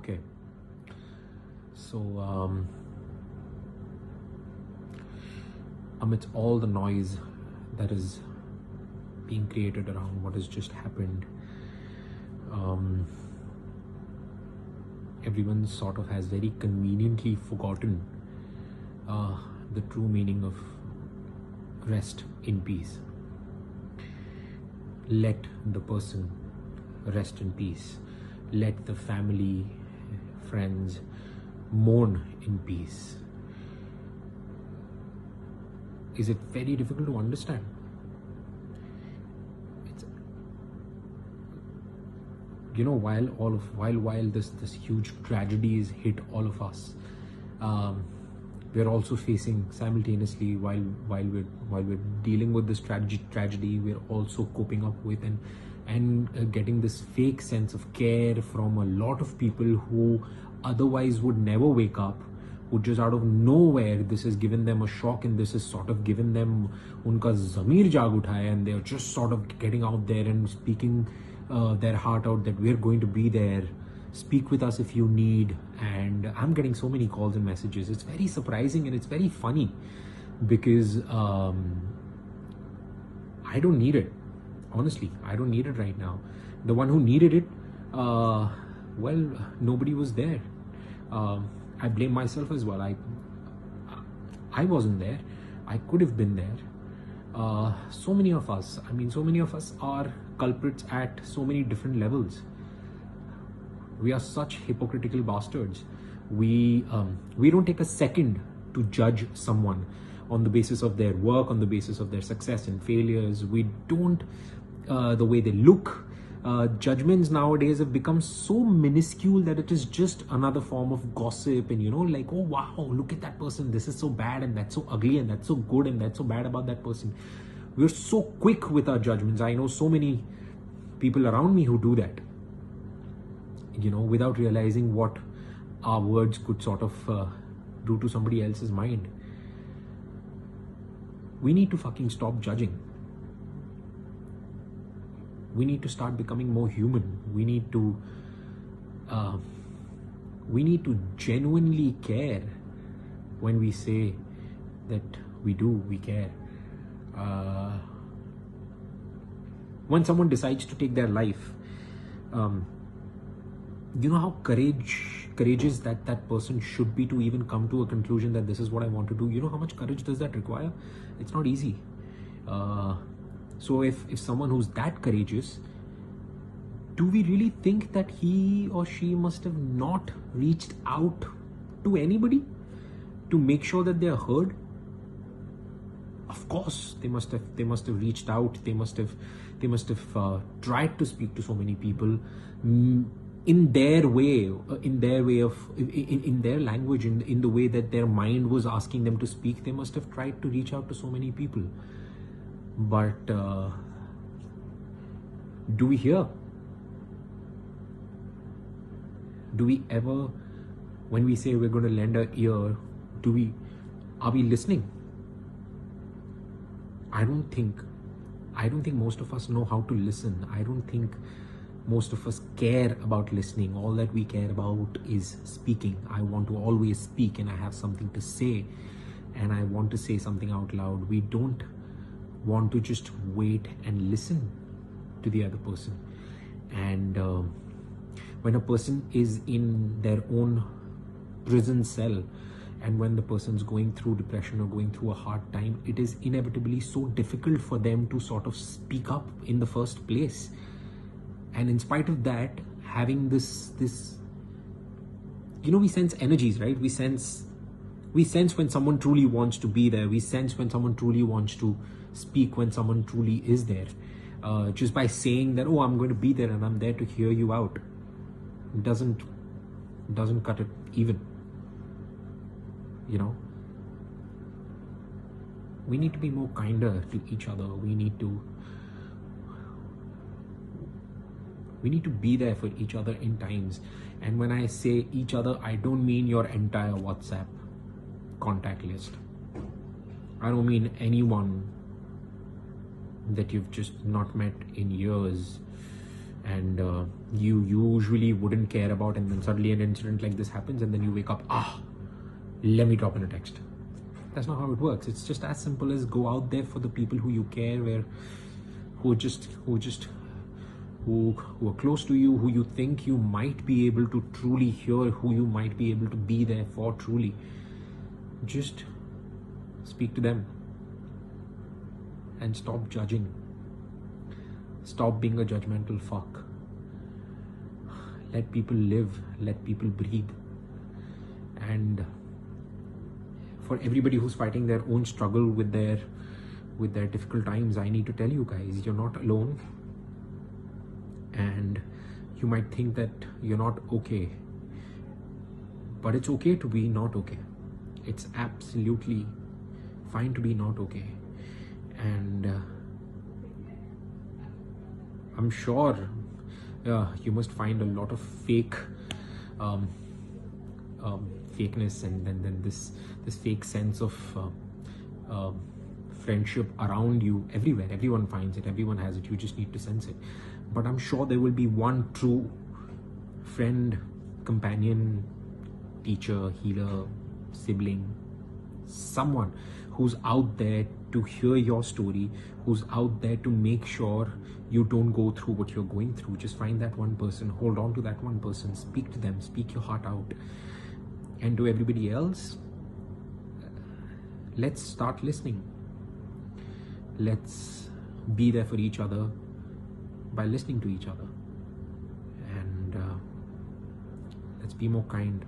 Okay. So, amidst all the noise that is being created around what has just happened, everyone sort of has very conveniently forgotten the true meaning of rest in peace. Let the person rest in peace. Let the family, friends mourn in peace. Is it very difficult to understand? It's, while this huge tragedies hit all of us, we're also facing simultaneously, while we're dealing with this tragedy, we're also coping up with and getting this fake sense of care from a lot of people who otherwise would never wake up, who just out of nowhere, this has given them a shock, and this has sort of given them unka zamir jaag uthaya, and they're just sort of getting out there and speaking their heart out that we're going to be there. Speak with us if you need. And I'm getting so many calls and messages. It's very surprising and it's very funny because I don't need it. Honestly, I don't need it right now. The one who needed it, well, nobody was there. I blame myself as well. I wasn't there. I could have been there. So many of us are culprits at so many different levels. We are such hypocritical bastards. We don't take a second to judge someone on the basis of their work, on the basis of their success and failures. We don't, the way they look. Judgments nowadays have become so minuscule that it is just another form of gossip, and like, oh wow, look at that person, this is so bad and that's so ugly and that's so good and that's so bad about that person. We're so quick with our judgments. I know so many people around me who do that, without realizing what our words could sort of do to somebody else's mind. We need to fucking stop judging. We need to start becoming more human. We need to genuinely care when we say that we care. When someone decides to take their life, you know how courageous that person should be to even come to a conclusion that this is what I want to do. You know how much courage does that require? It's not easy. So if someone who's that courageous, do we really think that he or she must have not reached out to anybody to make sure that they are heard? Of course, they must have reached out. They must have tried to speak to so many people in their way, in their language, in the way that their mind was asking them to speak. They must have tried to reach out to so many people. But do we hear? Do we ever, when we say we're going to lend our ear, are we listening? I don't think most of us know how to listen. I don't think most of us care about listening. All that we care about is speaking. I want to always speak, and I have something to say, and I want to say something out loud. We don't want to just wait and listen to the other person. And when a person is in their own prison cell, and when the person's going through depression or going through a hard time, it is inevitably so difficult for them to sort of speak up in the first place. And in spite of that, having this we sense energies, right? We sense when someone truly wants to be there. We sense when someone truly wants to speak, when someone truly is there. Just by saying that, oh, I'm going to be there and I'm there to hear you out, it doesn't cut it even. We need to be more kinder to each other. We need to be there for each other in times. And when I say each other, I don't mean your entire WhatsApp contact list. I don't mean anyone that you've just not met in years. and you usually wouldn't care about, and then suddenly an incident like this happens, and then you wake up, let me drop in a text. That's not how it works. It's just as simple as go out there for the people who you care, who are close to you, who you think you might be able to truly hear, who you might be able to be there for truly. Just speak to them and stop judging. Stop being a judgmental fuck. Let people live, let people breathe. And for everybody who's fighting their own struggle with their difficult times, I need to tell you guys, you're not alone. And you might think that you're not okay, but it's okay to be not okay. It's absolutely fine to be not okay. And I'm sure you must find a lot of fakeness and then this fake sense of friendship around you everywhere. Everyone finds it, everyone has it, you just need to sense it. But I'm sure there will be one true friend, companion, teacher, healer, sibling, someone who's out there to hear your story, who's out there to make sure you don't go through what you're going through. Just find that one person, hold on to that one person, speak to them, speak your heart out. And to everybody else, let's start listening. Let's be there for each other by listening to each other. And let's be more kind.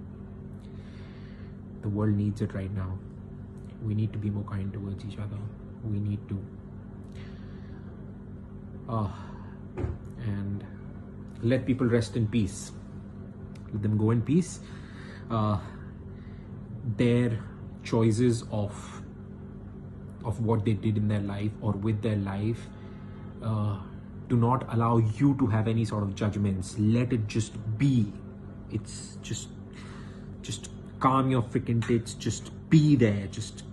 The world needs it right now. We need to be more kind towards each other. We need to and let people rest in peace. Let them go in peace. Their choices of what they did in their life or with their life do not allow you to have any sort of judgments. Let it just be. It's just calm your freaking tits. Just be there. Just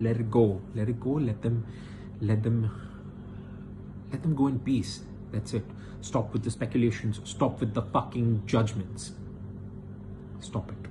let it go. Let it go. Let them go in peace. That's it. Stop with the speculations. Stop with the fucking judgments. Stop it.